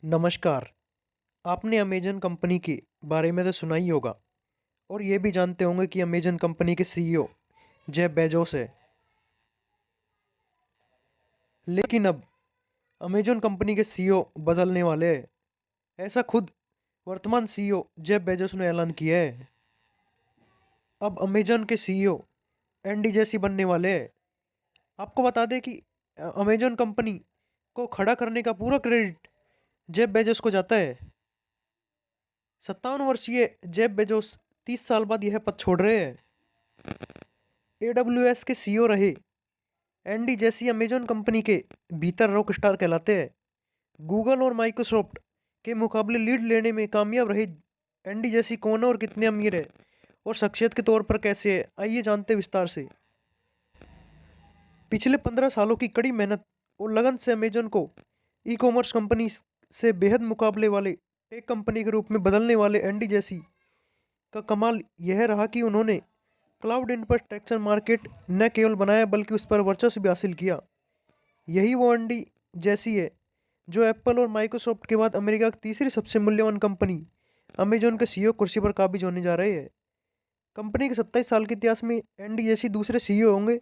नमस्कार। आपने Amazon company के बारे में तो सुना ही होगा और ये भी जानते होंगे कि अमेज़न कंपनी के सीईओ जेफ बेजोस है। लेकिन अब अमेज़न कंपनी के सीईओ बदलने वाले हैं। ऐसा खुद वर्तमान सीईओ जेफ बेजोस ने ऐलान किया है। अब अमेज़न के सीईओ एंडी जेसी बनने वाले हैं। आपको बता दें कि अमेज़न कंपनी को खड़ा करने का पूरा क्रेडिट जेफ बेजोस को जाता है। 57 वर्षीय जेफ बेजोस 30 साल बाद यह पद छोड़ रहे हैं। एडब्ल्यूएस के सीईओ रहे एंडी जेसी अमेजन कंपनी के भीतर रॉक स्टार कहलाते हैं। गूगल और माइक्रोसॉफ्ट के मुकाबले लीड लेने में कामयाब रहे एंडी जेसी कौन है और कितने अमीर है और शख्सियत के तौर पर कैसे है, आइए जानते हैं विस्तार से। पिछले 15 सालों की कड़ी मेहनत और लगन से अमेजन को ई कॉमर्स कंपनी से बेहद मुकाबले वाले टेक कंपनी के रूप में बदलने वाले एंडी जेसी का कमाल यह रहा कि उन्होंने क्लाउड इंफ्रास्ट्रक्चर मार्केट न केवल बनाया बल्कि उस पर वर्चस्व भी हासिल किया। यही वो एंडी जैसी है जो एप्पल और माइक्रोसॉफ्ट के बाद अमेरिका की तीसरी सबसे मूल्यवान कंपनी अमेजन के सीईओ कुर्सी पर काबिज होने जा रहे हैं। कंपनी के 27 साल के इतिहास में एंडी जैसी दूसरे सीईओ होंगे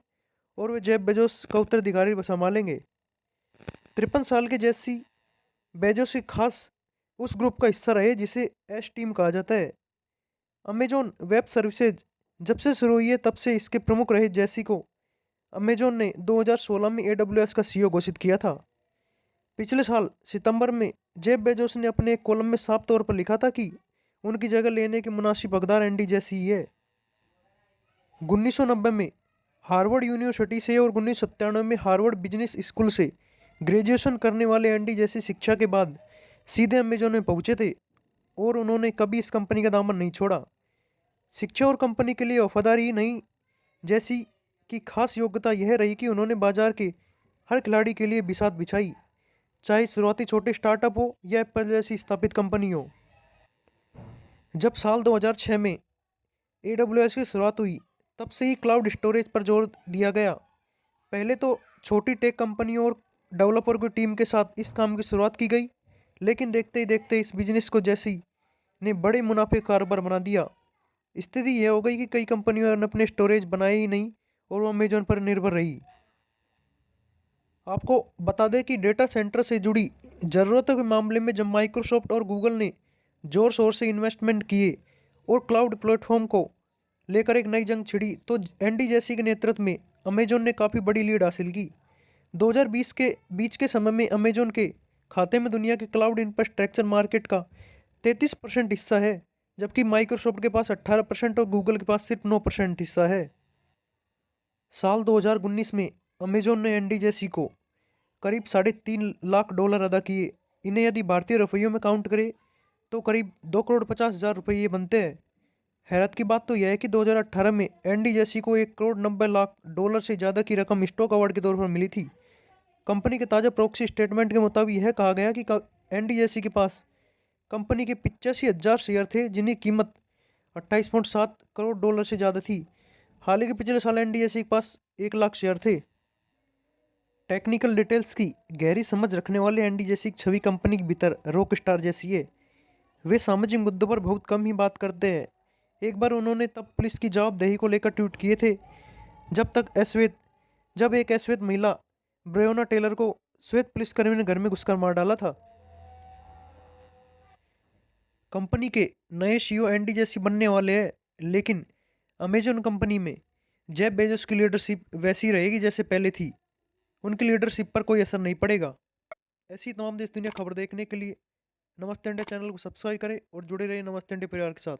और वे जेफ बेजोस का उत्तराधिकारी संभालेंगे। 53 साल के जैसी बेजोस के खास उस ग्रुप का हिस्सा रहे जिसे एस टीम कहा जाता है। अमेजोन वेब सर्विसेज जब से शुरू हुई है तब से इसके प्रमुख रहे जैसी को अमेजोन ने 2016 में एडब्ल्यूएस का सीईओ घोषित किया था। पिछले साल सितंबर में जेफ बेजोस ने अपने एक कॉलम में साफ तौर पर लिखा था कि उनकी जगह लेने के मुनासिब हकदार एंडी जैसी ही है। 1990 में हार्वर्ड यूनिवर्सिटी से और 1997 में हार्वर्ड बिजनेस स्कूल से ग्रेजुएशन करने वाले एंडी जैसी शिक्षा के बाद सीधे अमेजोन में पहुंचे थे और उन्होंने कभी इस कंपनी का दामन नहीं छोड़ा। शिक्षा और कंपनी के लिए वफादारी ही नहीं, जैसी की खास योग्यता यह रही कि उन्होंने बाजार के हर खिलाड़ी के लिए बिसात बिछाई, चाहे शुरुआती छोटे स्टार्टअप हो या एप्पल जैसी स्थापित कंपनी हो। जब साल 2006 में एडब्ल्यूएस की शुरुआत हुई तब से ही क्लाउड स्टोरेज पर जोर दिया गया। पहले तो छोटी टेक कंपनियों और डेवलपर की टीम के साथ इस काम की शुरुआत की गई, लेकिन देखते ही देखते इस बिजनेस को जैसी ने बड़े मुनाफे का कारोबार बना दिया। स्थिति यह हो गई कि कई कंपनियों ने अपने स्टोरेज बनाए ही नहीं और वो अमेजोन पर निर्भर रही। आपको बता दें कि डेटा सेंटर से जुड़ी ज़रूरतों के मामले में जब माइक्रोसॉफ्ट और गूगल ने जोर शोर से इन्वेस्टमेंट किए और क्लाउड प्लेटफॉर्म को लेकर एक नई जंग छिड़ी तो एंडी जेसी के नेतृत्व में अमेजोन ने काफ़ी बड़ी लीड हासिल की। 2020 के बीच के समय में अमेजोन के खाते में दुनिया के क्लाउड इंफ्रास्ट्रक्चर मार्केट का 33% हिस्सा है, जबकि माइक्रोसॉफ्ट के पास 18% और गूगल के पास सिर्फ 9% हिस्सा है। साल 2019 में अमेजोन ने एंडी जेसी को करीब $3.5 लाख अदा किए। इन्हें यदि भारतीय रुपयों में काउंट करें तो करीब 2,50,000 रुपये ये बनते हैं। हैरत की बात तो यह है कि 2018 में एंडी जेसी को $1,90,00,000 से ज़्यादा की रकम स्टॉक अवार्ड के तौर पर मिली थी। कंपनी के ताज़ा प्रॉक्सी स्टेटमेंट के मुताबिक यह कहा गया कि एंडी जेसी के पास कंपनी के 85,000 शेयर थे जिन्हें कीमत $28.7 करोड़ से ज़्यादा थी। हालांकि पिछले साल एनडीएसी के पास 1 लाख शेयर थे। टेक्निकल डिटेल्स की गहरी समझ रखने वाले एनडी जैसी एक छवि कंपनी के भीतर रॉक स्टार जैसी है। वे सामाजिक मुद्दों पर बहुत कम ही बात करते हैं। एक बार उन्होंने तब पुलिस की जवाबदेही को लेकर ट्वीट किए थे जब एक अश्वेत महिला ब्रेयोना टेलर को श्वेत पुलिसकर्मी ने घर में घुसकर मार डाला था। कंपनी के नए सीईओ एंडी जैसी बनने वाले हैं, लेकिन अमेजन कंपनी में जेफ बेजोस की लीडरशिप वैसी रहेगी जैसे पहले थी। उनकी लीडरशिप पर कोई असर नहीं पड़ेगा। ऐसी तमाम देश दुनिया खबर देखने के लिए नमस्ते इंडिया चैनल को सब्सक्राइब करें और जुड़े रहिए नमस्ते इंडिया परिवार के साथ।